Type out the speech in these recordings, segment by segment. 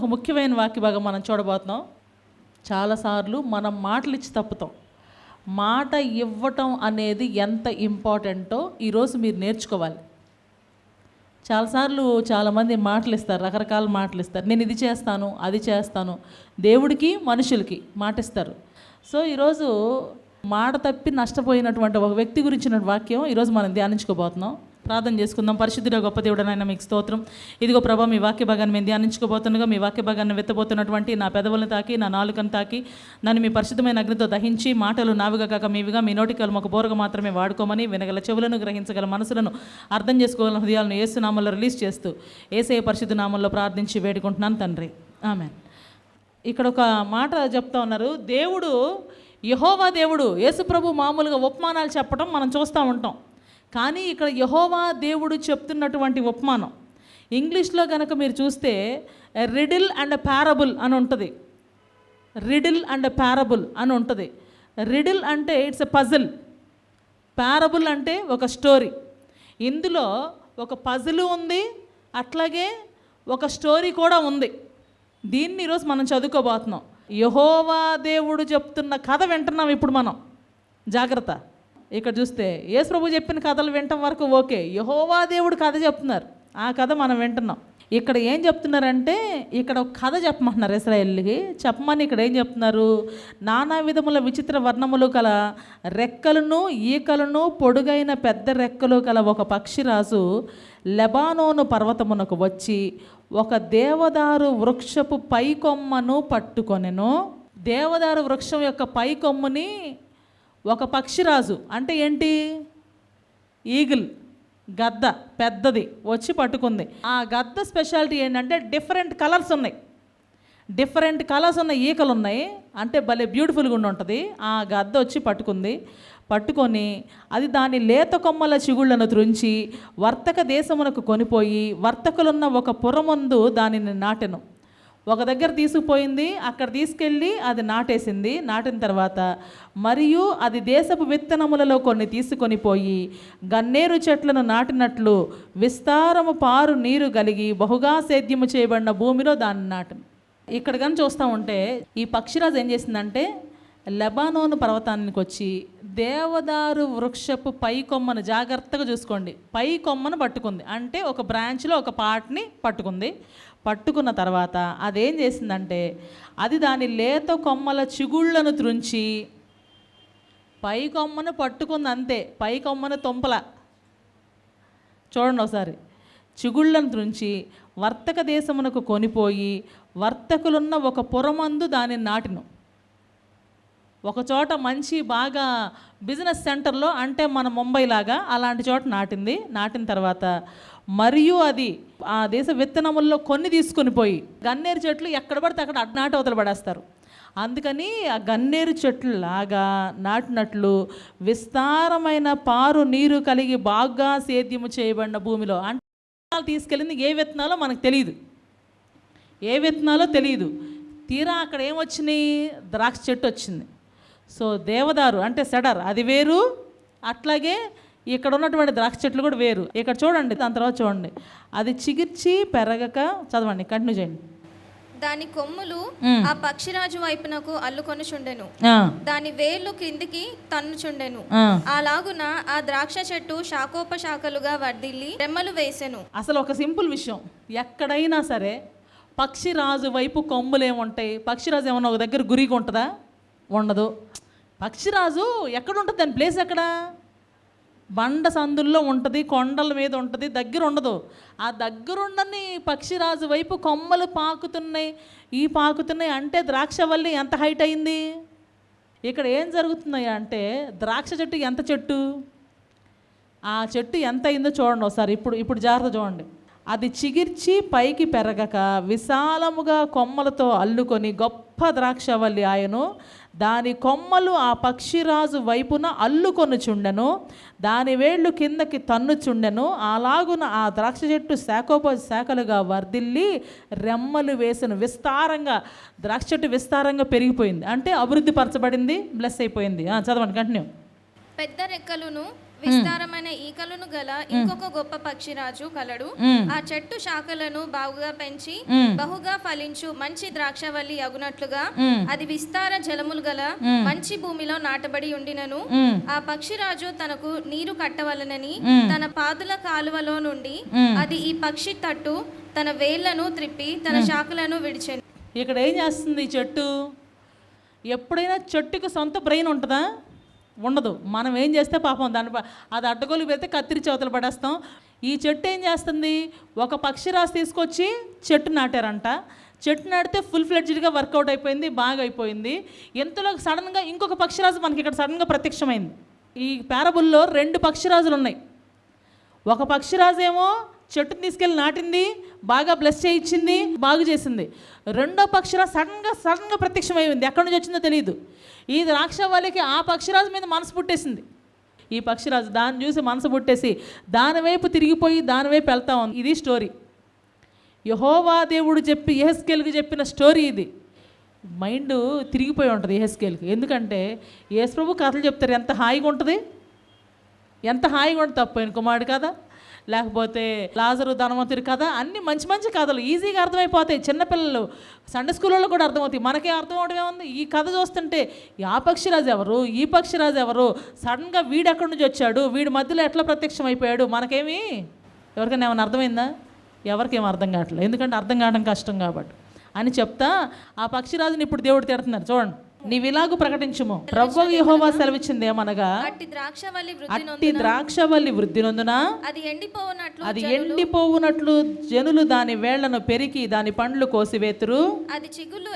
ఒక ముఖ్యమైన వాక్య భాగం మనం చూడబోతున్నాం. చాలాసార్లు మనం మాటలు ఇచ్చి తప్పుతాం. మాట ఇవ్వటం అనేది ఎంత ఇంపార్టెంటో ఈరోజు మీరు నేర్చుకోవాలి. చాలాసార్లు చాలామంది మాటలు ఇస్తారు, రకరకాల మాటలు ఇస్తారు. నేను ఇది చేస్తాను, అది చేస్తాను, దేవుడికి మనుషులకి మాట ఇస్తారు. సో ఈరోజు మాట తప్పి నష్టపోయినటువంటి ఒక వ్యక్తి గురించిన వాక్యం ఈరోజు మనం ధ్యానించుకోబోతున్నాం. ప్రార్థన చేసుకుందాం. పరిశుద్ధుడ గొప్ప దేవుడనైనా మీకు స్తోత్రం. ఇదిగో ప్రభా, మీ వాక్య భాగాన్ని మేము ధ్యానించుకోబోతుండగా మీ వాక్య భాగాన్ని వెత్తబోతున్నటువంటి నా పెదవులను తాకి, నా నాలుకను తాకి, నన్ను మీ పరిశుద్ధమైన అగ్నితో దహించి మాటలు నావిగా కాక మీవిగా, మీ నోటికలు ఒక బోరగా మాత్రమే వాడుకోమని, వినగల చెవులను, గ్రహించగల మనసులను, అర్థం చేసుకోగల హృదయాలను యేసు నామంలో రిలీజ్ చేస్తూ యేసయ్య పరిశుద్ధ నామంలో ప్రార్థించి వేడుకుంటున్నాను తండ్రి, ఆమేన్. ఇక్కడ ఒక మాట చెప్తా ఉన్నారు. దేవుడు, యెహోవా దేవుడు. యేసు ప్రభు మామూలుగా ఉపమానాలు చెప్పడం మనం చూస్తూ ఉంటాం. కానీ ఇక్కడ యెహోవా దేవుడు చెప్తున్నటువంటి ఉపమానం ఇంగ్లీష్లో కనుక మీరు చూస్తే రిడిల్ అండ్ ప్యారబుల్ అని ఉంటుంది. రిడిల్ అండ్ ప్యారబుల్ అని ఉంటుంది. రిడిల్ అంటే ఇట్స్ ఎ పజిల్, ప్యారబుల్ అంటే ఒక స్టోరీ. ఇందులో ఒక పజిల్ ఉంది, అట్లాగే ఒక స్టోరీ కూడా ఉంది. దీన్ని ఈరోజు మనం చదువుకోబోతున్నాం. యెహోవా దేవుడు చెప్తున్న కథ వింటున్నాం ఇప్పుడు మనం. జాగ్రత్త. ఇక్కడ చూస్తే యేసు ప్రభు చెప్పిన కథలు వినటం వరకు ఓకే. యెహోవా దేవుడు కథ చెప్తున్నారు, ఆ కథ మనం వింటున్నాం. ఇక్కడ ఏం చెప్తున్నారంటే, ఇక్కడ ఒక కథ చెప్పమంటున్నారు ఇశ్రాయేలుకి. చెప్పమని ఇక్కడ ఏం చెప్తున్నారు? నానా విధముల విచిత్ర వర్ణములు గల రెక్కలను, ఈకలను, పొడుగైన పెద్ద రెక్కలు గల ఒక పక్షిరాజు లెబానోను పర్వతమునకు వచ్చి ఒక దేవదారు వృక్షపు పైకొమ్మను పట్టుకొనెను. దేవదారు వృక్షం యొక్క పైకొమ్ముని ఒక పక్షిరాజు అంటే ఏంటి? ఈగిల్, గద్ద పెద్దది వచ్చి పట్టుకుంది. ఆ గద్ద స్పెషాలిటీ ఏంటంటే డిఫరెంట్ కలర్స్ ఉన్నాయి. డిఫరెంట్ కలర్స్ ఉన్న ఈకలు ఉన్నాయి. అంటే భలే బ్యూటిఫుల్గా ఉంటుంది. ఆ గద్ద వచ్చి పట్టుకొని అది దాని లేత కొమ్మల చిగుళ్లను త్రుంచి వర్తక దేశమునకు కొనిపోయి వర్తకులున్న ఒక పురమందు దానిని నాటెను. ఒక దగ్గర తీసుకుపోయింది, అక్కడ తీసుకెళ్ళి అది నాటేసింది. నాటిన తర్వాత మరియు అది దేశపు విత్తనములలో కొన్ని తీసుకొని పోయి గన్నేరు చెట్లను నాటినట్లు విస్తారము పారు నీరు కలిగి బహుగా సేద్యము చేయబడిన భూమిలో దాన్ని నాటను. ఇక్కడ కానీ చూస్తూ ఉంటే ఈ పక్షిరాజు ఏం చేసిందంటే లెబానోను పర్వతానికి వచ్చి దేవదారు వృక్షపు పై కొమ్మను, జాగ్రత్తగా చూసుకోండి, పై కొమ్మను పట్టుకుంది. అంటే ఒక బ్రాంచ్లో ఒక పార్ట్ని పట్టుకుంది. పట్టుకున్న తర్వాత అదేం చేసిందంటే అది దాని లేత కొమ్మల చిగుళ్లను త్రుంచి, పై కొమ్మను పట్టుకుంది అంతే, పై కొమ్మను తొంపల చూడండి ఒకసారి, చిగుళ్లను త్రుంచి వర్తక దేశమునకు కొనిపోయి వర్తకులున్న ఒక పురమందు దానిని నాటిను. ఒక చోట మంచి బాగా బిజినెస్ సెంటర్లో, అంటే మన ముంబై లాగా అలాంటి చోట నాటింది. నాటిన తర్వాత మరియు అది ఆ దేశ విత్తనముల్లో కొన్ని తీసుకొని పోయి, గన్నేరు చెట్లు ఎక్కడ పడితే అక్కడ నాటి అవతల పడేస్తారు. అందుకని ఆ గన్నేరు చెట్లు లాగా నాటినట్లు విస్తారమైన పారు నీరు కలిగి బాగా సేద్యము చేయబడిన భూమిలో. అంటే తీసుకెళ్ళింది ఏ విత్తనాలో మనకు తెలియదు, ఏ విత్తనాలో తెలియదు. తీరా అక్కడ ఏమొచ్చినాయి? ద్రాక్ష చెట్టు వచ్చింది. సో దేవదారు అంటే సెడర్ అది వేరు, అట్లాగే ఇక్కడ ఉన్నటువంటి ద్రాక్ష చెట్లు కూడా వేరు. ఇక్కడ చూడండి, దాని తర్వాత చూడండి, అది చిగిర్చి పెరగక, చదవండి, కంటిన్యూ చేయండి. దాని కొమ్ములు ఆ పక్షిరాజు వైపునకు అల్లుకొనుచుండెను, దాని వేర్లు క్రిందికి తన్నుచుండెను. అలాగున ఆ ద్రాక్ష చెట్టు శాఖోపశాఖలుగా వర్ధిల్లి రెమ్మలు వేసెను. అసలు ఒక సింపుల్ విషయం, ఎక్కడైనా సరే పక్షిరాజు వైపు కొమ్ములు ఏముంటాయి? పక్షిరాజు ఏమన్నా ఒక దగ్గర గురిగా ఉంటుందా? ఉండదు. పక్షిరాజు ఎక్కడ ఉంటుంది? దాని ప్లేస్ ఎక్కడ? బండ సందుల్లో ఉంటుంది, కొండల మీద ఉంటుంది, దగ్గర ఉండదు. ఆ దగ్గరుండని పక్షిరాజు వైపు కొమ్మలు పాకుతున్నాయి అంటే ద్రాక్షవల్లి ఎంత హైట్ అయింది? ఇక్కడ ఏం జరుగుతున్నాయి అంటే ద్రాక్ష చెట్టు ఎంత చెట్టు, ఆ చెట్టు ఎంత అయిందో చూడండి ఒకసారి. ఇప్పుడు జాగ్రత్త చూడండి. అది చిగిర్చి పైకి పెరగక విశాలముగా కొమ్మలతో అల్లుకొని గొప్ప ద్రాక్షవల్లి ఆయను, దాని కొమ్మలు ఆ పక్షిరాజు వైపున అల్లుకొనుచుండెను, దాని వేళ్ళు కిందకి తన్నుచుండెను. అలాగున ఆ ద్రాక్ష చెట్టు శాఖలుగా వర్ధిల్లి రెమ్మలు వేసెను. విస్తారంగా ద్రాక్ష చెట్టు విస్తారంగా పెరిగిపోయింది, అంటే అభివృద్ధి పరచబడింది, బ్లెస్ అయిపోయింది. చదవండి, కంటిన్యూ. పెద్ద రెక్కలును విస్తారమైన ఈకలను గల ఇంకొక గొప్ప పక్షిరాజు కలడు. ఆ చెట్టు శాఖలను బాగుగా పెంచి బహుగా ఫలించు మంచి ద్రాక్షవల్లి అగునట్లుగా అది విస్తార జలములు గల మంచి భూమిలో నాటబడి ఉండినను ఆ పక్షిరాజు తనకు నీరు కట్టవలనని తన పాదుల కాలువలో నుండి అది ఈ పక్షి తట్టు తన వేళ్లను త్రిప్పి తన శాఖలను విడిచెను. ఇక్కడ ఏం చేస్తుంది ఈ చెట్టు? ఎప్పుడైనా చెట్టుకు సొంత బ్రెయిన్ ఉంటుందా? ఉండదు. మనం ఏం చేస్తే పాపం దాని అది అడ్డగోలు పెడితే కత్తిరి చవతలు పడేస్తాం. ఈ చెట్టు ఏం చేస్తుంది? ఒక పక్షిరాజు తీసుకొచ్చి చెట్టు నాటారంట. చెట్టు నాటితే ఫుల్ ఫ్లెడ్జ్డ్గా వర్కౌట్ అయిపోయింది, బాగా అయిపోయింది. ఇంతలో సడన్గా ఇంకొక పక్షిరాజు మనకి ఇక్కడ సడన్గా ప్రత్యక్షమైంది. ఈ పారబుల్లో 2 పక్షిరాజులు ఉన్నాయి. ఒక పక్షిరాజు ఏమో చెట్టుని తీసుకెళ్ళి నాటింది, బాగా బ్లెస్ చేయించింది, బాగు చేసింది. రెండో పక్షిరాజు సడన్గా ప్రత్యక్షమైంది. ఎక్కడి నుంచి వచ్చిందో తెలియదు. ఈ ద్రాక్షవల్లికి ఆ పక్షిరాజు మీద మనసు పుట్టేసింది. ఈ పక్షిరాజు దాన్ని చూసి మనసు పుట్టేసి దాని వైపు తిరిగిపోయి దాని వైపు వెళ్తా ఉంది. ఇది స్టోరీ. యెహోవా దేవుడు చెప్పి యెహెజ్కేలుకి చెప్పిన స్టోరీ ఇది. మైండ్ తిరిగిపోయి ఉంటుంది యెహెజ్కేలుకి. ఎందుకంటే యేసు ప్రభు కథలు చెప్తారు, ఎంత హాయిగా ఉంటుంది, ఎంత హాయిగా ఉంటుంది. తప్పైన కుమారుడు కదా, లేకపోతే లాజరు ధనవంతుడి కథ, అన్ని మంచి మంచి కథలు ఈజీగా అర్థమైపోతాయి. చిన్నపిల్లలు సండే స్కూల్లో కూడా అర్థమవుతాయి. మనకే అర్థం అవడమే ఉంది. ఈ కథ చూస్తుంటే ఆ పక్షిరాజు ఎవరు, ఈ పక్షిరాజు ఎవరు, సడన్గా వీడు ఎక్కడి నుంచి వచ్చాడు, వీడి మధ్యలో ఎట్లా ప్రత్యక్షం అయిపోయాడు, మనకేమి ఎవరికైనా ఏమైనా అర్థమైందా? ఎవరికేమో అర్థం కావట్లేదు. ఎందుకంటే అర్థం కావడం కష్టం కాబట్టి అని చెప్తా ఆ పక్షిరాజుని ఇప్పుడు దేవుడు తిడుతున్నారు. చూడండి, నీవిలాగు ప్రకటించుము, ప్రభువు యెహోవా సెలవిచ్చింది ఏమనగా, అట్టి ద్రాక్షవల్లి వృద్ధి నొందున అది ఎండిపోవునట్లు జనులు దాని వేళ్లను పెరికి దాని పండ్లు కోసివేతురు. అది చిగుళ్ళు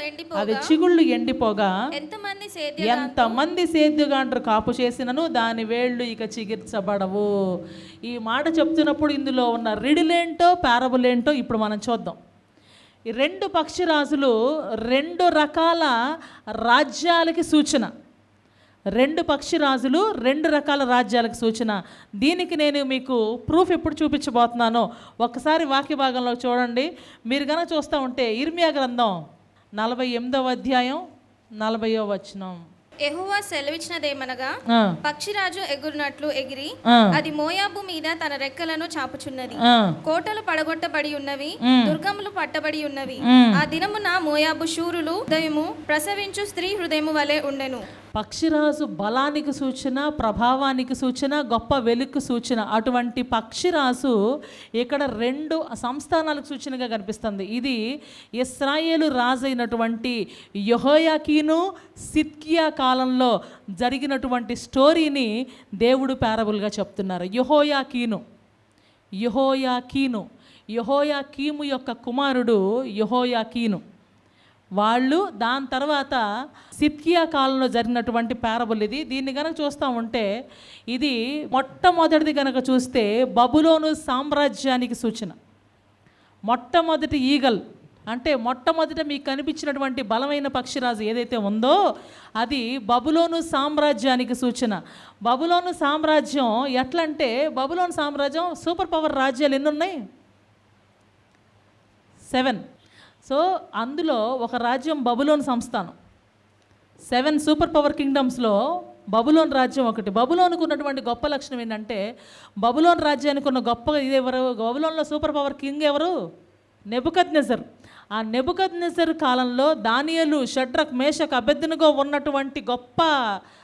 ఎండిపోగా ఎంతమంది సేద్యుగాండ్రు కాపు చేసినను దాని వేళ్ళు ఇక చిగిర్చబడవు. ఈ మాట చెప్తున్నప్పుడు ఇందులో ఉన్న రిడిలేంటో పారబులేంటో ఇప్పుడు మనం చూద్దాం. ఈ 2 పక్షిరాజులు 2 రకాల రాజ్యాలకి సూచన. 2 పక్షిరాజులు 2 రకాల రాజ్యాలకు సూచన. దీనికి నేను మీకు ప్రూఫ్ ఎప్పుడు చూపించబోతున్నానో ఒక్కసారి వాక్య భాగంలో చూడండి. మీరు కనుక చూస్తూ ఉంటే ఇర్మియా గ్రంథం 48వ అధ్యాయం 40వ వచనం. యెహోవా సెలవిచ్చినదేమనగా, పక్షిరాజు ఎగురునట్లు ఎగిరి అది మోయాబు మీద తన రెక్కలను చాపుచున్నది. కోటలు పడగొట్టబడి ఉన్నవి, దుర్గములు పట్టబడి ఉన్నవి. ఆ దినమున మోయాబు శూరులు హృదయము ప్రసవించు స్త్రీ హృదయము వలె ఉండెను. పక్షిరాజు బలానికి సూచన, ప్రభావానికి సూచన, గొప్ప వెలుగుకు సూచన. అటువంటి పక్షిరాజు ఇక్కడ 2 సంస్థానాలకు సూచనగా కనిపిస్తుంది. ఇది ఇశ్రాయేలు రాజు అయినటువంటి యెహోయాకీను సిద్కియా కాలంలో జరిగినటువంటి స్టోరీని దేవుడు పారబుల్గా చెప్తున్నారు. యెహోయాకీము యొక్క కుమారుడు యెహోయాకీను. వాళ్ళు దాని తర్వాత సిద్కియా కాలంలో జరిగినటువంటి పారబుల్ ఇది. దీన్ని కనుక చూస్తూ ఉంటే ఇది మొట్టమొదటిది కనుక చూస్తే బబులోను సామ్రాజ్యానికి సూచన. మొట్టమొదటి ఈగల్ అంటే మొట్టమొదట మీకు కనిపించినటువంటి బలమైన పక్షిరాజు ఏదైతే ఉందో అది బబులోను సామ్రాజ్యానికి సూచన. బబులోను సామ్రాజ్యం ఎట్లంటే, బబులోను సామ్రాజ్యం సూపర్ పవర్ రాజ్యాలు ఎన్ని ఉన్నాయి? 7. సో అందులో ఒక రాజ్యం బబులోన్ సంస్థానం. 7 సూపర్ పవర్ కింగ్డమ్స్లో బబులోన్ రాజ్యం ఒకటి. బబులోనుకు ఉన్నటువంటి గొప్ప లక్షణం ఏంటంటే, బబులోన్ రాజ్యానికి ఉన్న గొప్ప ఇది ఎవరు? బబులోన్లో సూపర్ పవర్ కింగ్ ఎవరు? నెబుకద్నెజర్. ఆ నెబుకద్నెజర్ కాలంలో దానియేలు, షడ్రక్, మేషక్, అబెద్నెగో ఉన్నటువంటి గొప్ప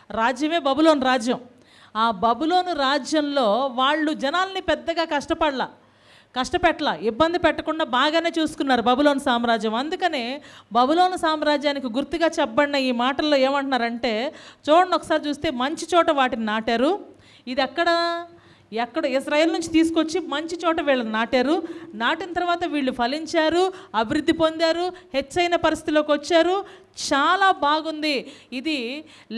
రాజ్యమే బబులోన్ రాజ్యం. ఆ బబులోను రాజ్యంలో వాళ్ళు జనాల్ని పెద్దగా కష్టపెట్టలా, ఇబ్బంది పెట్టకుండా బాగానే చూసుకున్నారు బబులోను సామ్రాజ్యం. అందుకనే బబులోను సామ్రాజ్యానికి గుర్తుగా చెప్పబడిన ఈ మాటల్లో ఏమంటున్నారంటే, చూడండి ఒకసారి చూస్తే, మంచి చోట వాటిని నాటారు. ఇది ఎక్కడ ఇశ్రాయేల్ నుంచి తీసుకొచ్చి మంచి చోట వీళ్ళని నాటారు. నాటిన తర్వాత వీళ్ళు ఫలించారు, అభివృద్ధి పొందారు, హెచ్చైన పరిస్థితిలోకి వచ్చారు. చాలా బాగుంది. ఇది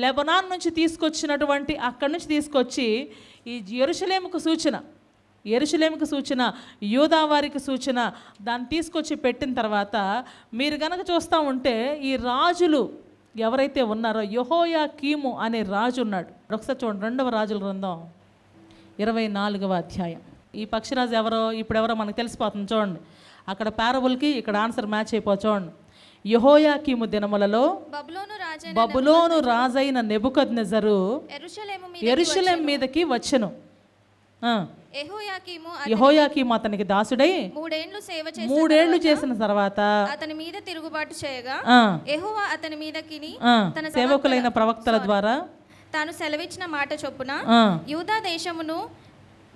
లెబనాన్ నుంచి తీసుకొచ్చినటువంటి, అక్కడి నుంచి తీసుకొచ్చి ఈ యెరూషలేముకు సూచన, యూదా వారికి సూచన, దాన్ని తీసుకొచ్చి పెట్టిన తర్వాత మీరు కనుక చూస్తూ ఉంటే ఈ రాజులు ఎవరైతే ఉన్నారో, యెహోయాకీము అనే రాజు ఉన్నాడు. ఒకసారి చూడండి, 2వ రాజుల గ్రంథం 24వ అధ్యాయం. ఈ పక్షిరాజు ఎవరో మనకు తెలిసిపోతుంది. చూడండి, అక్కడ పారబుల్కి ఇక్కడ ఆన్సర్ మ్యాచ్ అయిపో. చూడండి, యెహోయాకీము దినములలో బబులోను రాజైన నెబుకద్నెజరు యెరూషలేము మీదకి వచ్చెను. యెహోయాకీము అతనికి దాసుడై 3 ఏండ్లు సేవ చేసి 3 ఏళ్లు చేసిన తర్వాత అతని మీద తిరుగుబాటు చేయగా ఆ, యెహోవా అతని మీదకిని ఆ, తన సేవకులైన ప్రవక్తల ద్వారా తాను సెలవిచ్చిన మాట చొప్పున ఆ, యూదా దేశమును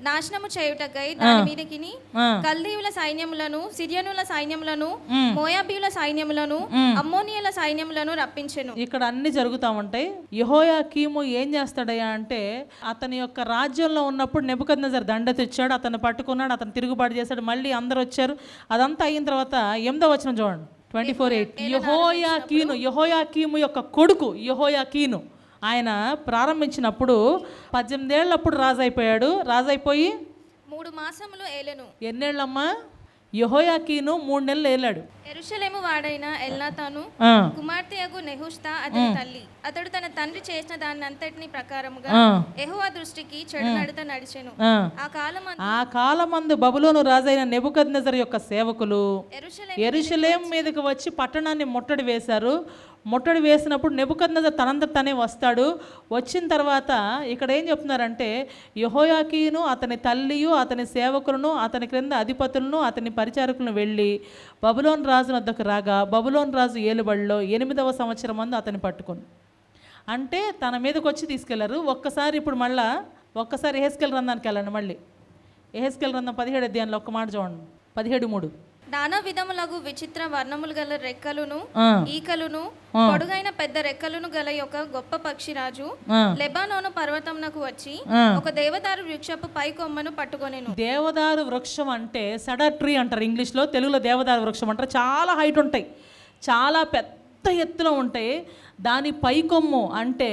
నాశనము చేయుటకై దాని మీదకిని ఆ, కల్దీయుల సైన్యములను, సిరియనుల సైన్యములను, మోయాబీయుల సైన్యములను, అమ్మోనియుల సైన్యములను రప్పించెను. ఇక్కడ అన్ని జరుగుతూ ఉంటాయి. యెహోయాకీము ఏం చేస్తాడయ్యా అంటే, అతని యొక్క రాజ్యంలో ఉన్నప్పుడు నెబుకద్నెజర్ దండ తెచ్చాడు, అతను పట్టుకున్నాడు, అతను తిరుగుబాటు చేశాడు, మళ్ళీ అందరూ వచ్చారు. అదంతా అయిన తర్వాత 8వ వచనం చూడండి, 24:8. యెహోయాకీము యొక్క కొడుకు యెహోయాకీను ఆయన ప్రారంభించినప్పుడు 18 ఏళ్ళప్పుడు రాజైపోయాడు. రాజైపోయి 3 మాసములు ఏలెను. ఎన్నేళ్ళమ్మా? యెహోయాకీను 3 నెలలు ఏలాడు. యెరూషలేము వాడైన ఎల్నాతాను ఆ, కుమార్తెయగు నెహుష్తా అతని తల్లి. అతడు తన తండ్రి చేసిన దాని అంతటిని ప్రకారముగా ఆ, యెహోవా దృష్టికి చెడు నడత నడిచెను. ఆ. ఆ కాలమందు బబులోను రాజైన నెబుకద్నెజర్ యొక్క సేవకులు యెరూషలేము యెరూషలేం మీదకి వచ్చి పట్టణాన్ని ముట్టడి వేశారు. ముట్టడి వేసినప్పుడు నెబుకద్నెజర్ తనంతట తనే వస్తాడు. వచ్చిన తర్వాత ఇక్కడ ఏం చెప్తున్నారంటే, యెహోయాకీను అతని తల్లియు అతని సేవకులను అతని క్రింద అధిపతులను అతని పరిచారకులను వెళ్ళి బబులోను రాజు వద్దకు రాగా బబులోను రాజు ఏలుబడిలో 8వ సంవత్సరం మందు అతన్ని పట్టుకొని, అంటే తన మీదకి వచ్చి తీసుకెళ్లారు. ఒక్కసారి ఎహెజ్కేలు గ్రంథానికి వెళ్ళండి. మళ్ళీ ఎహెజ్కేలు గ్రంథం 17 అధ్యాయంలో ఒక్క మాట చూడండి, 17:3. నానా విధములగు విచిత్ర వర్ణములు గల రెక్కలును ఆ, ఈకలును పొడుగైన పెద్ద రెక్కలును గల ఒక గొప్ప పక్షిరాజు ఆ, లెబానోను పర్వతమునకు వచ్చి ఆ. ఒక దేవదారు వృక్షపు పై కొమ్మను పట్టుకొనెను. దేవదారు వృక్షం అంటే సడర్ ట్రీ అంటారు ఇంగ్లీష్లో, తెలుగులో దేవదారు వృక్షం అంటారు. చాలా హైట్ ఉంటాయి, చాలా పెద్ద ఎత్తులో ఉంటాయి. దాని పైకొమ్ము అంటే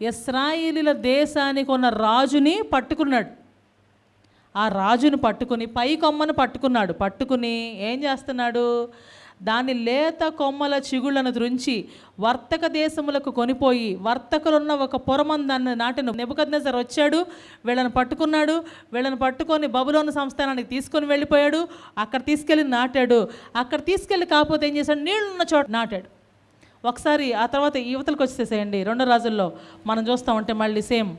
ఇశ్రాయేలీల దేశానికి ఉన్న రాజుని పట్టుకున్నాడు. ఆ రాజుని పట్టుకుని పై కొమ్మను పట్టుకున్నాడు. పట్టుకుని ఏం చేస్తున్నాడు? దాని లేత కొమ్మల చిగుళ్లను త్రుంచి వర్తక దేశములకు కొనిపోయి వర్తకులున్న ఒక పురమం దాన్ని నాటిన. నెబుకద్నెజర్ వచ్చాడు, వీళ్ళని పట్టుకున్నాడు. వీళ్ళని పట్టుకొని బబులోను సంస్థానానికి తీసుకొని వెళ్ళిపోయాడు. అక్కడ తీసుకెళ్ళి నాటాడు. అక్కడ తీసుకెళ్ళి కాకపోతే ఏం చేశాడు? నీళ్ళున్న చోట నాటాడు. ఒకసారి ఆ తర్వాత యువతలకు వచ్చేసేయండి. 2 రాజుల్లో మనం చూస్తామంటే మళ్ళీ సేమ్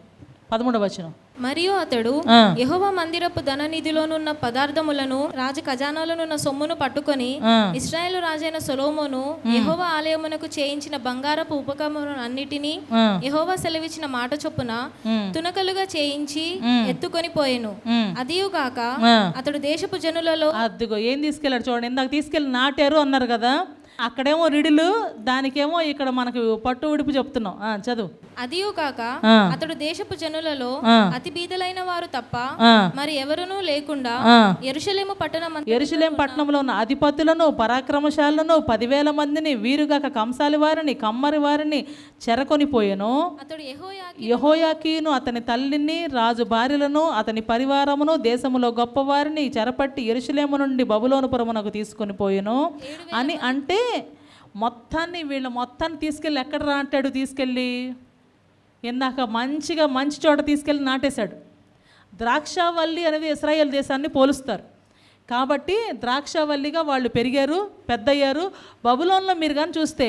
13వ వచనం. మరియు అతడు ఆ, యెహోవా మందిరపు ధననిధిలోనున్న పదార్థములను రాజ ఖజానాలోనున్న సొమ్మును పట్టుకొని ఆ, ఇశ్రాయేలు రాజైన సొలొమోను యెహోవా ఆలయమునకు చేయించిన బంగారపు ఉపకరణములన్నిటినీ ఆ, యెహోవా సెలవిచ్చిన మాట చొప్పున తునకలుగా చేయించి ఎత్తుకొని పోయెను. అదియుగాక ఆ. అతడు దేశపు జనులలో అదిగో ఏం తీసుకెళ్ళాడు చూడండి. ఇందాక తీసుకెళ్ళి నాటారు అన్నారు కదా, అక్కడేమో రిడులు, దానికేమో ఇక్కడ మనకు పట్టు ఉడుపు చెప్తున్నాం. చదువు. అదియుగాక ఆ, అతడు దేశపు జనులలో ఆ, అతి బీదలైన వారు తప్ప ఆ, మరి ఎవరునూ లేకుండా ఆ. యెరూషలేము పట్టణం యెరూషలేం పట్టణంలో ఉన్న అధిపతులను పరాక్రమశాలను 10,000 మందిని వీరుగాక కంసాలి వారిని కమ్మరి వారిని చెరకొనిపోయెను. అతడు యెహోయాకీను అతని తల్లిని రాజు భార్యలను అతని పరివారమును దేశములో గొప్పవారిని చెరపట్టి యెరూషలేము నుండి బబులోను పురమునకు తీసుకొని పోయెను అని అంటే వీళ్ళ మొత్తాన్ని తీసుకెళ్ళి ఎక్కడ నాటాడు? తీసుకెళ్ళి ఇందాక మంచి చోట తీసుకెళ్ళి నాటేశాడు. ద్రాక్షావల్లి అనేది ఇశ్రాయేల్ దేశాన్ని పోలుస్తారు కాబట్టి ద్రాక్షావల్లిగా వాళ్ళు పెరిగారు, పెద్దయ్యారు. బబులోన్లో మీరు కానీ చూస్తే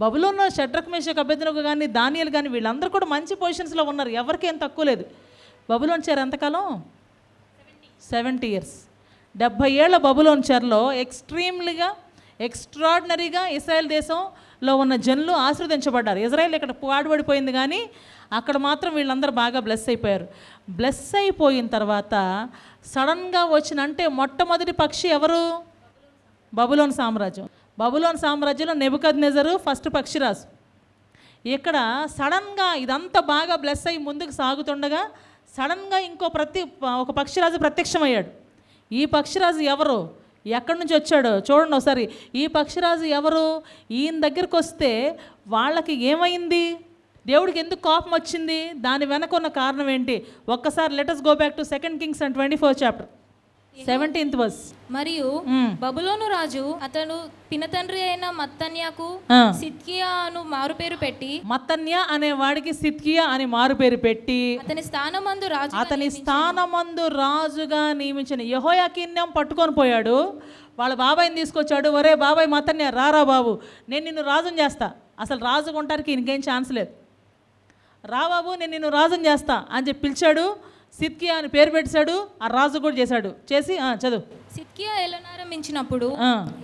బబులోన్లో షడ్రక్ మేషక్ అబేద్నెగో కానీ దానియేలు కానీ వీళ్ళందరూ కూడా మంచి పొజిషన్స్లో ఉన్నారు. ఎవరికేం తక్కువ లేదు. బబులోన్ చేర ఎంతకాలం? 70 years. 70 ఏళ్ల బబులోన్ చెరలో ఎక్స్ట్రాడినరీగా ఇశ్రాయేల్ దేశంలో ఉన్న జనులు ఆశీర్వదించబడ్డారు. ఇజ్రాయెల్ ఇక్కడ పాడుపడిపోయింది కానీ అక్కడ మాత్రం వీళ్ళందరూ బాగా బ్లెస్ అయిపోయారు. బ్లెస్ అయిపోయిన తర్వాత సడన్గా అంటే మొట్టమొదటి పక్షి ఎవరు? బబులోన్ సామ్రాజ్యం. బబులోన్ సామ్రాజ్యంలో నెబుకద్నెజరు ఫస్ట్ పక్షిరాజు. ఇక్కడ సడన్గా ఇదంతా బాగా బ్లెస్ అయ్యి ముందుకు సాగుతుండగా సడన్గా ఒక పక్షిరాజు ప్రత్యక్షమయ్యాడు. ఈ పక్షిరాజు ఎవరు? ఎక్కడి నుంచి వచ్చాడో చూడండి ఒకసారి. ఈ పక్షిరాజు ఎవరు? ఈయన దగ్గరికి వస్తే వాళ్ళకి ఏమైంది? దేవుడికి ఎందుకు కోపం వచ్చింది? దాని వెనక ఉన్న కారణం ఏంటి? ఒక్కసారి let us go back to 2 Kings and 24th chapter 17th verse. మరియు బబులోను రాజు అతను పినతండ్రి అయిన మత్తన్యాకు సిద్కియా అను మారుపేరు పెట్టి, మత్తన్యా అనే వాడికి సిద్కియా అని మారుపేరు పెట్టి అతని స్థానమందు రాజుగా నియమించిన యెహోయాకీన్యం పట్టుకొని పోయాడు. వాళ్ళ బాబాయిని తీసుకొచ్చాడు. ఒరే బాబాయ్ మత్తన్యా, రారా బాబు, నేను నిన్ను రాజుని చేస్తా. అసలు రాజు కొంటానికి ఇంకేం ఛాన్స్ లేదు. రా బాబు, నేను నిన్ను రాజుని చేస్తా అని చెప్పి పిలిచాడు. సిద్కియా అని పేరు పెట్టాడు, ఆ రాజు కూడా చేశాడు. చేసి చదువు. సిద్కియా ఏలనారంభించినప్పుడు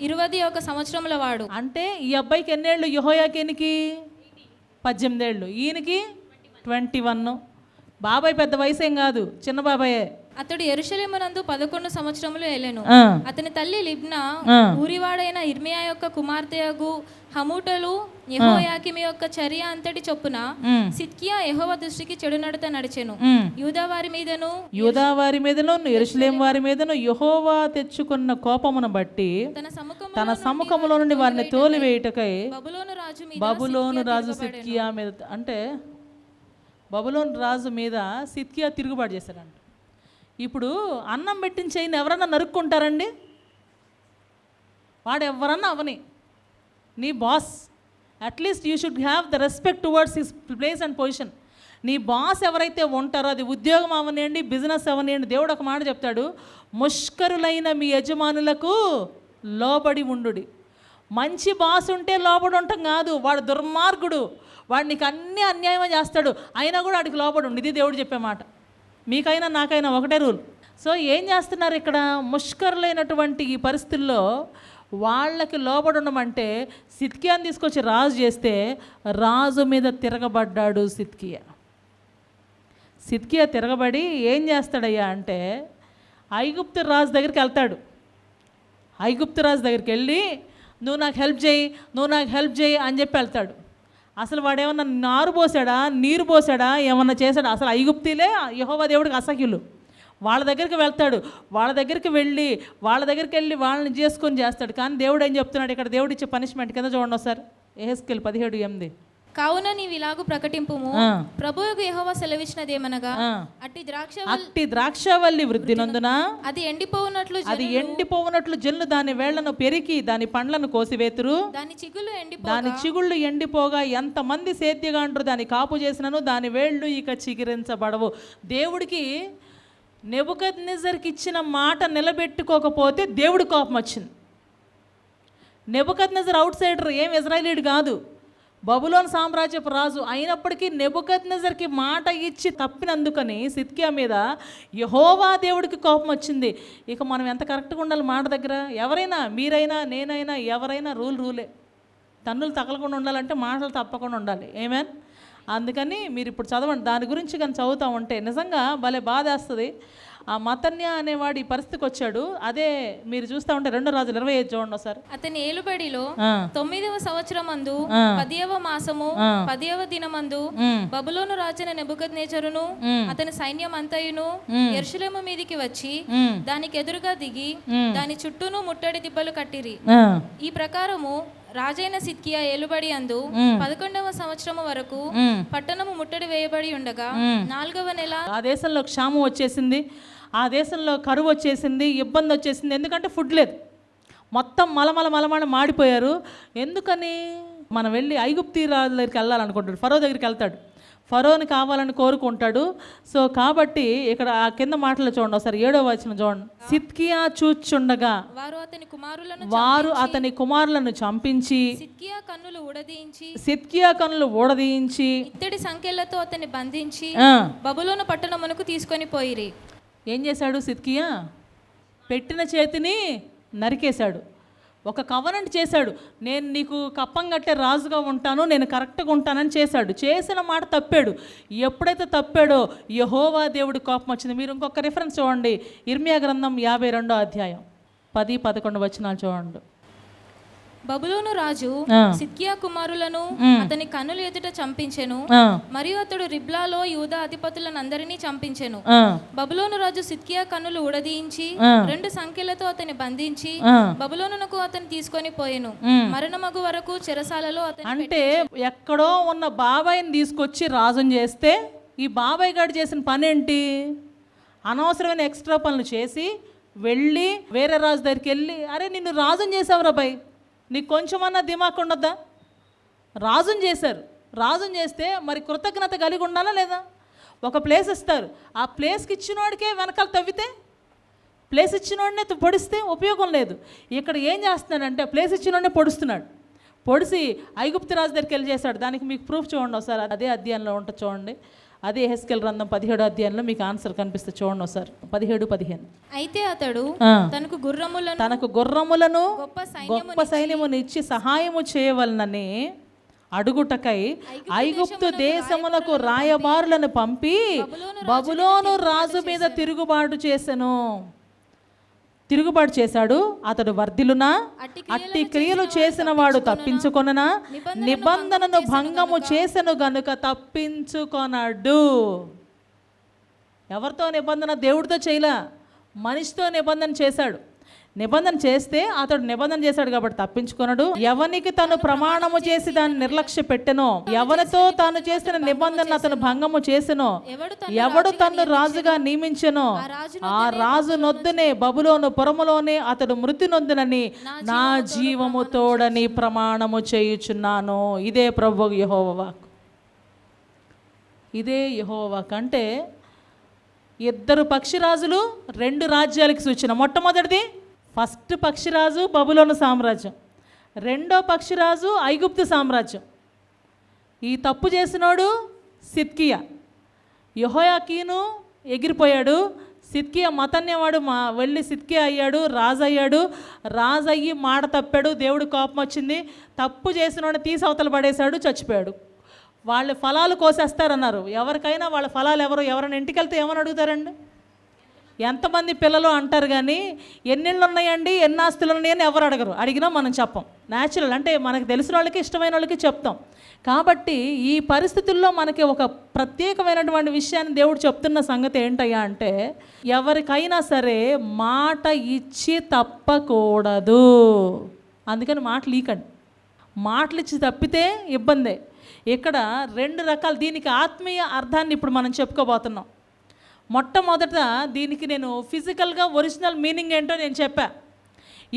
21 సంవత్సరముల వాడు. అంటే ఈ అబ్బాయికి ఎన్నేళ్ళు? యెహోయాకీనికి 18 ఏళ్ళు, ఈయనకి 21. బాబాయ్ పెద్ద వయసు ఏం కాదు, చిన్న బాబాయే. అతడు యెరూషలేమునందు 11 సంవత్సరములు ఏలెను. అతని తల్లి లిబ్నా ఊరివాడైన ఇర్మియా యొక్క కుమార్తెయగు హమూటలు యెహోయాకీము యొక్క చర్య అంతటి చొప్పున సిద్కియా యెహోవా దృష్టికి చెడు నడత నడిచెను. యూదావారి మీదను యెరూషలేము వారి మీదను యెహోవా తెచ్చుకున్న కోపమును బట్టి తన సముఖములో నుండి వారిని తోలివేయుటకై బబులోను రాజు సిద్కియా మీద, అంటే బబులోను రాజు మీద సిద్కియా తిరుగుబాటు చేశాడంట. ఇప్పుడు అన్నం పెట్టిన చేయని ఎవరన్నా నరుక్కుంటారండి? వాడు ఎవరన్నా అవని, నీ boss, at least you should have the respect towards his place and position. నీ బాస్ ఎవరైతే ఉంటారో, అది ఉద్యోగం అవనియండి, బిజినెస్ అవనియండి, దేవుడు ఒక మాట చెప్తాడు, ముష్కరులైన మీ యజమానులకు లోబడి ఉండుడి. మంచి బాస్ ఉంటే లోబడి ఉండటం కాదు, వాడు దుర్మార్గుడు, వాడు నీకు అన్నీ అన్యాయం చేస్తాడు, అయినా కూడా వాడికి లోబడి ఉండు. ఇది దేవుడు చెప్పే మాట. మీకైనా నాకైనా ఒకటే రూల్. సో ఏం చేస్తున్నారు ఇక్కడ? ముష్కరులైనటువంటి ఈ పరిస్థితుల్లో వాళ్ళకి లోబడి ఉండమంటే సిద్కియాని తీసుకొచ్చి రాజు చేస్తే రాజు మీద తిరగబడ్డాడు సిద్కియా. సిద్కియా తిరగబడి ఏం చేస్తాడయ్యా అంటే ఐగుప్తు రాజు దగ్గరికి వెళ్తాడు. ఐగుప్తు రాజు దగ్గరికి వెళ్ళి నువ్వు నాకు హెల్ప్ చేయి అని చెప్పి వెళ్తాడు. అసలు వాడేమన్నా నారు పోసాడా, నీరు పోసాడా, ఏమన్నా చేశాడా? అసలు ఐగుప్తీలే యెహోవా దేవుడికి అసహ్యులు. వాళ్ళ దగ్గరికి వెళ్తాడు, వాళ్ళ దగ్గరికి వెళ్ళి వాళ్ళని చేసుకొని చేస్తాడు. కానీ దేవుడు ఏం చెప్తున్నాడు ఇక్కడ? దేవుడు ఇచ్చే పనిష్మెంట్ కింద చూడండి ఒకసారి, యెహెజ్కేలు 17:8. కావున నీవు ఇలాగు ప్రకటింపుము, ప్రభువుకు యెహోవా సెలవిచ్చినదేమనగా, అట్టి ద్రాక్షవల్లి వృద్ధి నందున అది ఎండిపోవునట్లు జనులు దాని వేళ్లను పెరికి దాని పండ్లను కోసివేతురు. దాని చిగుళ్ళు ఎండిపోగా ఎంతమంది సేద్యగాండ్రు దాని కాపు చేసినను దాని వేళ్ళు ఇక చిగిరించబడవు. దేవుడికి నెబుకద్నెజర్కి ఇచ్చిన మాట నిలబెట్టుకోకపోతే దేవుడి కోపం వచ్చింది. నెబుకద్నెజర్ అవుట్ సైడర్, ఏం ఇజ్రాయేలీయుడు కాదు, బబులోను సామ్రాజ్యపు రాజు. అయినప్పటికీ నెబుకద్నెజర్కి మాట ఇచ్చి తప్పినందుకని సిద్కియా మీద యెహోవా దేవుడికి కోపం వచ్చింది. ఇక మనం ఎంత కరెక్ట్గా ఉండాలి మాట దగ్గర? ఎవరైనా, మీరైనా, నేనైనా, ఎవరైనా రూలే. తన్నులు తగలకుండా ఉండాలంటే మాటలు తప్పకుండా ఉండాలి. ఏమేన్? అందుకని మీరు ఇప్పుడు చదవండి, దాని గురించి కానీ చదువుతూ ఉంటే నిజంగా భలే బాధేస్తుంది. ఆ మతన్య అనేవాడు ఈ పరిస్థితికి వచ్చాడు. అదే మీరు చూస్తూ ఉంటే 2 రాజులు 25 చూడండి ఒకసారి. అతని ఏలుబడిలో 9వ సంవత్సరమందు 10వ మాసము 10వ దినమందు బబులోను రాజైన నెబుకద్నెజరును అతని సైన్యం అంతయును యెరూషలేము మీదికి వచ్చి దానికి ఎదురుగా దిగి దాని చుట్టూను ముట్టడి దిబ్బలు కట్టిరి. ఈ ప్రకారము రాజైన సిద్కియా ఏలుబడి అందు 11వ సంవత్సరము వరకు పట్టణము ముట్టడి వేయబడి ఉండగా 4వ నెల ఆ దేశంలో క్షామం వచ్చేసింది, ఆ దేశంలో కరువు వచ్చేసింది, ఇబ్బంది వచ్చేసింది. ఎందుకంటే ఫుడ్ లేదు, మొత్తం మలమల మాడిపోయారు. ఎందుకని? మనం వెళ్ళి ఐగుప్తీ రాజు దగ్గరికి వెళ్ళాలనుకుంటాడు, ఫరో దగ్గరికి వెళ్తాడు, ఫరోని కావాలని కోరుకుంటాడు. సో కాబట్టి ఇక్కడ ఆ కింద మాటలు చూడండి ఒకసారి, 7వ వచనం చూడండి. సిద్కియా చూచుండగా వారు అతని కుమారులను చంపించి సిద్కియా కన్నులు ఊడదీయించి ఇత్తడి సంకెళ్లతో అతన్ని బంధించి బబులోను పట్టణమునకు తీసుకొని పోయిరి. ఏం చేశాడు సిద్కియా? పెట్టిన చేతిని నరికేశాడు. ఒక కవనెంట్ చేశాడు, నేను నీకు కప్పం కట్టే రాజుగా ఉంటాను, నేను కరెక్ట్గా ఉంటానని చేశాడు. చేసిన మాట తప్పాడు. ఎప్పుడైతే తప్పాడో యెహోవా దేవుడి కోపం వచ్చింది. మీరు ఇంకొక రిఫరెన్స్ చూడండి, ఇర్మియా గ్రంథం 52వ అధ్యాయం 10-11 వచనాలు చూడండి. బబులోను రాజు సిద్కియా కుమారులను అతని కన్నుల ఎదుట చంపించెను, మరియు అతడు రిబ్లాలో యూదా అధిపతులను అందరినీ చంపించెను. బబులోను రాజు సిద్కియా కన్నులు ఉడదీయించి 2 సంఖ్యలతో అతని బంధించి బబులోనునకు అతను తీసుకొని పోయెను. మరణమగు వరకు చెరసాలలో అతను. అంటే ఎక్కడో ఉన్న బాబాయిని తీసుకొచ్చి రాజుని చేస్తే ఈ బాబాయ్ గారు చేసిన పని ఏంటి? అనవసరమైన ఎక్స్ట్రా పనులు చేసి వెళ్ళి వేరే రాజు దగ్గరికి వెళ్ళి, అరే నిన్ను రాజుని చేసావు రాబాయ్, నీకు కొంచెమన్నా దిమాక్ ఉండద్దా? రాజుని చేశారు, రాజుని చేస్తే మరి కృతజ్ఞత కలిగి ఉండాలా లేదా? ఒక ప్లేస్ ఇస్తారు, ఆ ప్లేస్కి ఇచ్చినోడికే వెనకాల తవ్వితే, ప్లేస్ ఇచ్చినోడినే పొడిస్తే ఉపయోగం లేదు. ఇక్కడ ఏం చేస్తున్నాడంటే ప్లేస్ ఇచ్చినోడినే పొడుస్తున్నాడు. పొడిసి ఐగుప్తు రాజు దగ్గరికి వెళ్ళి చేశాడు. దానికి మీకు ప్రూఫ్ చూడండి ఒకసారి, అదే అధ్యాయంలో ఉంటుంది చూడండి. అదే యెహెజ్కేలు గ్రంథం 17వ అధ్యాయంలో మీకు ఆన్సర్ కనిపిస్తుంది, చూడండి ఒకసారి 17-15. అయితే అతడు తనకు గుర్రములను గొప్ప సైన్యమును ఇచ్చి సహాయము చేయవలనని అడుగుటకై ఐగుప్తు దేశమునకు రాయబారులను పంపి బబులోను రాజు మీద తిరుగుబాటు చేశాడు. అతడు వర్ధిల్లునా, అట్టి క్రియలు చేసిన వాడు తప్పించుకొననా, నిబంధనను భంగము చేసెను గనుక తప్పించుకొనడు. ఎవరితో నిబంధన? దేవుడితో చేయలే, మనిషితో నిబంధన చేశాడు. నిబంధన చేస్తే అతడు నిబంధన చేశాడు కాబట్టి తప్పించుకొనడు. ఎవనికి తను ప్రమాణము చేసి దాన్ని నిర్లక్ష్య పెట్టెనో, ఎవరితో తాను చేసిన నిబంధన అతను భంగము చేసెనో, ఎవడు తన్ను రాజుగా నియమించెనో ఆ రాజు నొద్దునే బబులోను పురములోనే అతడు మృతి నొందునని నా జీవము తోడని ప్రమాణము చేయుచున్నాను. ఇదే ప్రభువు యెహోవా వాక్కు. ఇదే యెహోవా వాక్కు. అంటే ఇద్దరు పక్షిరాజులు, రెండు రాజ్యాలకు సూచన. మొట్టమొదటిది ఫస్ట్ పక్షిరాజు బబులోను సామ్రాజ్యం, రెండో పక్షిరాజు ఐగుప్తు సామ్రాజ్యం. ఈ తప్పు చేసినోడు సిద్కియా. యెహోయాకీను ఎగిరిపోయాడు, సిద్కియా మతన్యవాడు వెళ్ళి సిద్కియా అయ్యాడు, రాజు అయ్యాడు. రాజు అయ్యి మాట తప్పాడు, దేవుడు కోపం వచ్చింది, తప్పు చేసినోడిని తీసి అవతల పడేశాడు, చచ్చిపోయాడు. వాళ్ళ ఫలాలు కోసేస్తారన్నారు. ఎవరికైనా వాళ్ళ ఫలాలు ఎవరైనా ఇంటికి వెళ్తే ఏమని అడుగుతారండి? ఎంతమంది పిల్లలు అంటారు, కానీ ఎన్నిళ్ళు ఉన్నాయండి, ఎన్ని ఆస్తులు ఉన్నాయని ఎవరు అడగరు. అడిగినా మనం చెప్పం. న్యాచురల్, అంటే మనకు తెలిసిన వాళ్ళకి, ఇష్టమైన వాళ్ళకి చెప్తాం. కాబట్టి ఈ పరిస్థితుల్లో మనకి ఒక ప్రత్యేకమైనటువంటి విషయాన్ని దేవుడు చెప్తున్న సంగతి ఏంటయ్యా అంటే, ఎవరికైనా సరే మాట ఇచ్చి తప్పకూడదు. అందుకని మాటలు ఈకండి. మాటలు ఇచ్చి తప్పితే ఇబ్బందే. ఇక్కడ రెండు రకాలు, దీనికి ఆత్మీయ అర్థాన్ని ఇప్పుడు మనం చెప్పుకోబోతున్నాం. మొట్టమొదట దీనికి నేను ఫిజికల్గా ఒరిజినల్ మీనింగ్ ఏంటో నేను చెప్పా.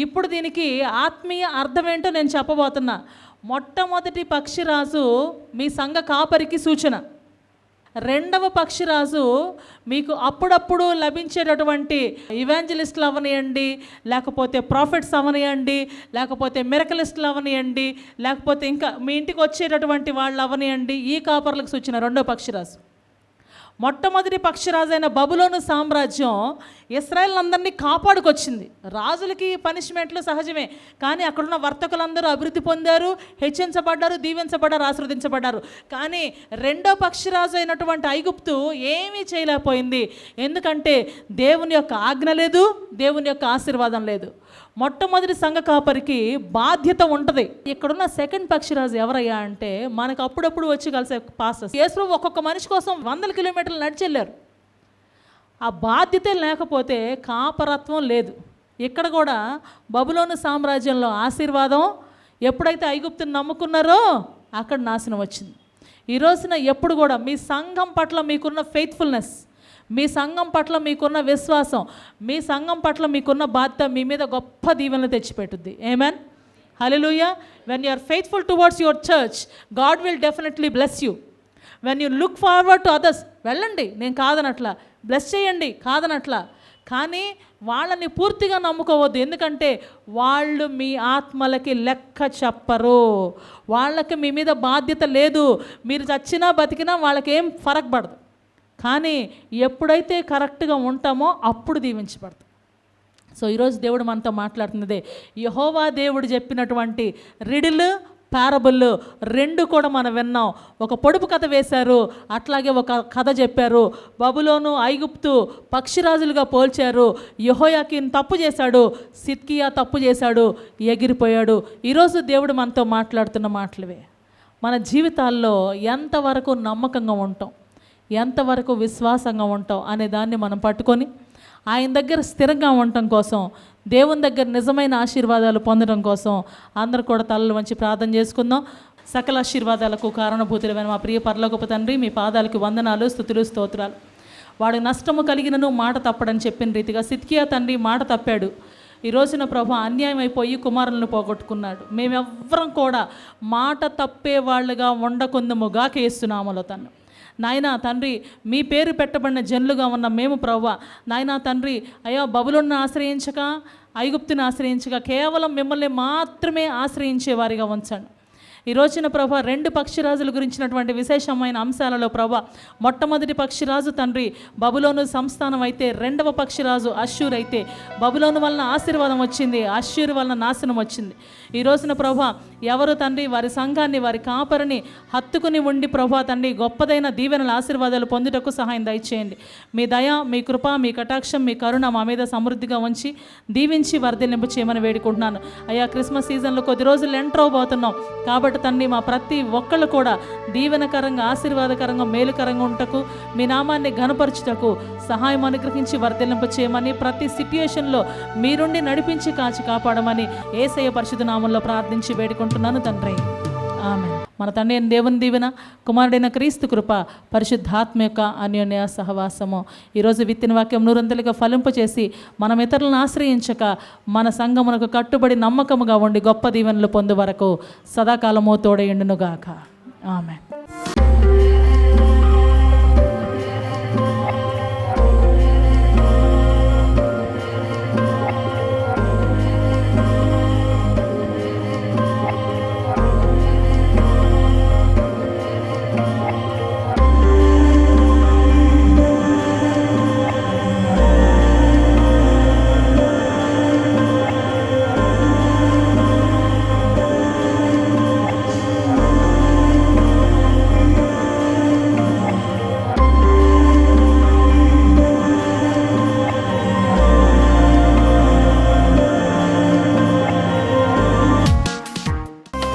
ఇప్పుడు దీనికి ఆత్మీయ అర్థం ఏంటో నేను చెప్పబోతున్నా. మొట్టమొదటి పక్షిరాజు మీ సంఘ కాపరికి సూచన. రెండవ పక్షిరాజు మీకు అప్పుడప్పుడు లభించేటటువంటి ఇవాంజలిస్టులు అవనియండి, లేకపోతే ప్రాఫిట్స్ అవనియండి, లేకపోతే మిరకలిస్టులు అవనియండి, లేకపోతే ఇంకా మీ ఇంటికి వచ్చేటటువంటి వాళ్ళు అవనియండి, ఈ కాపర్లకు సూచన రెండో పక్షిరాజు. మొట్టమొదటి పక్షిరాజు అయిన బబులోను సామ్రాజ్యం ఇశ్రాయేల్ అందరినీ కాపాడుకొచ్చింది. రాజులకి పనిష్మెంట్లు సహజమే, కానీ అక్కడున్న వర్తకులందరూ అభివృద్ధి పొందారు, హెచ్చించబడ్డారు, దీవించబడ్డారు, ఆశీర్వదించబడ్డారు. కానీ రెండో పక్షిరాజు అయినటువంటి ఐగుప్తు ఏమీ చేయలేకపోయింది. ఎందుకంటే దేవుని యొక్క ఆజ్ఞ లేదు, దేవుని యొక్క ఆశీర్వాదం లేదు. మొట్టమొదటి సంఘ కాపరికి బాధ్యత ఉంటుంది. ఇక్కడున్న సెకండ్ పక్షిరాజు ఎవరయ్యా అంటే, మనకు అప్పుడప్పుడు వచ్చి కలిసే పాస్టర్స్. యేసు ఒక్కొక్క మనిషి కోసం 100 కిలోమీటర్లు నడిచెళ్ళారు. ఆ బాధ్యత లేకపోతే కాపరత్వం లేదు. ఇక్కడ కూడా బబులోను సామ్రాజ్యంలో ఆశీర్వాదం, ఎప్పుడైతే ఐగుప్తుని నమ్ముకున్నారో అక్కడ నాశనం వచ్చింది. ఈ రోజున ఎప్పుడు కూడా మీ సంఘం పట్ల మీకున్న ఫెయిత్ఫుల్నెస్, మీ సంఘం పట్ల మీకున్న విశ్వాసం, మీ సంఘం పట్ల మీకున్న బాధ్యత మీ మీద గొప్ప దీవెనలు తెచ్చిపెట్టుద్ది. Amen, hallelujah. When you are faithful towards your church, God will definitely bless you. When you look forward to others, వెళ్ళండి, నేను కాదనట్లా, బ్లెస్ చేయండి, కాదనట్లా. కానీ వాళ్ళని పూర్తిగా నమ్ముకోవద్దు. ఎందుకంటే వాళ్ళు మీ ఆత్మలకి లెక్క చెప్పరు. వాళ్ళకి మీ మీద బాధ్యత లేదు. మీరు చచ్చినా బతికినా వాళ్ళకేం ఫరక్ పడదు. కానీ ఎప్పుడైతే కరెక్ట్గా ఉంటామో అప్పుడు దీవించబడతాం. సో ఈరోజు దేవుడు మనతో మాట్లాడుతున్నదే, యెహోవా దేవుడు చెప్పినటువంటి రిడిల్, పారబుల్ రెండు కూడా మనం విన్నాం. ఒక పొడుపు కథ వేశారు, అట్లాగే ఒక కథ చెప్పారు. బబులోను ఐగుప్తు పక్షిరాజులుగా పోల్చారు. యెహోయాకీన్ తప్పు చేశాడు, సిద్కియా తప్పు చేశాడు, ఎగిరిపోయాడు. ఈరోజు దేవుడు మనతో మాట్లాడుతున్న మాటలవే. మన జీవితాల్లో ఎంతవరకు నమ్మకంగా ఉంటాం, ఎంతవరకు విశ్వాసంగా ఉంటాం అనే దాన్ని మనం పట్టుకొని ఆయన దగ్గర స్థిరంగా ఉండటం కోసం, దేవుని దగ్గర నిజమైన ఆశీర్వాదాలు పొందడం కోసం అందరూ కూడా తలలు వంచి ప్రార్థన చేసుకుందాం. సకల ఆశీర్వాదాలకు కారణభూతులైన మా ప్రియ పరలోకపు తండ్రి, మీ పాదాలకు వందనాలు, స్తుతులు, స్తోత్రాలు. వాడు నష్టము కలిగినను మాట తప్పడని చెప్పిన రీతిగా సిద్కియా తండ్రి మాట తప్పాడు. ఈ రోజున ప్రభు అన్యాయం అయిపోయి కుమారులను పోగొట్టుకున్నాడు. మేమెవ్వరం కూడా మాట తప్పే వాళ్ళుగా ఉండకుందముగా కేస్తున్నాములో తను. నాయనా తండ్రి, మీ పేరు పెట్టబడిన జనులుగా ఉన్న మేము ప్రభువా, నాయనా తండ్రి, అయ్యా బబులోనును ఆశ్రయించక, ఐగుప్తుని ఆశ్రయించక, కేవలం మిమ్మల్ని మాత్రమే ఆశ్రయించే వారిగా ఉంచండి. ఈ రోజున ప్రభా 2 పక్షిరాజుల గురించినటువంటి విశేషమైన అంశాలలో ప్రభా మొట్టమొదటి పక్షిరాజు తండ్రి బబులోను సంస్థానం అయితే, 2వ పక్షిరాజు అష్షూర్ అయితే, బబులోను వలన ఆశీర్వాదం వచ్చింది, అష్షూరు వలన నాశనం వచ్చింది. ఈ రోజున ప్రభా ఎవరు తండ్రి వారి సంఘాన్ని, వారి కాపరిని హత్తుకుని ఉండి ప్రభా తండ్రి గొప్పదైన దీవెనల ఆశీర్వాదాలు పొందుటకు సహాయం దయచేయండి. మీ దయ, మీ కృప, మీ కటాక్షం, మీ కరుణ మా మీద సమృద్ధిగా ఉంచి దీవించి వర్ధిల్లింపు చేయమని వేడుకుంటున్నాను. అయ్యా, క్రిస్మస్ సీజన్లో కొద్ది రోజులు ఎంటర్ అవబోతున్నాం కాబట్టి తండ్రి మా ప్రతి ఒక్కళ్ళు కూడా దీవెనకరంగా, ఆశీర్వాదకరంగా, మేలుకరంగా ఉంటకు, మీ నామాన్ని ఘనపరచుటకు సహాయం అనుగ్రహించి వర్ధిల్లింపు చేయమని, ప్రతి సిట్యుయేషన్లో మీరుండి నడిపించి కాచి కాపాడమని యేసయ్య పరిశుద్ధ నామంలో ప్రార్థించి వేడుకుంటున్నాను తండ్రి. ఆమేన్. మన తండ్రి అయిన దేవుని దీవెన, కుమారుడైన క్రీస్తు కృప, పరిశుద్ధాత్మ యొక్క అన్యోన్య సహవాసము ఈరోజు విత్తిన వాక్యం నూరంతలుగా ఫలింపచేసి మనం ఇతరులను ఆశ్రయించక మన సంఘమునకు కట్టుబడి నమ్మకముగా ఉండి గొప్ప దీవెనలు పొందు వరకు సదాకాలము తోడయుండునుగాక. ఆమేన్.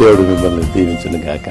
దేవుడు మిమ్మల్ని దీవించును గాక.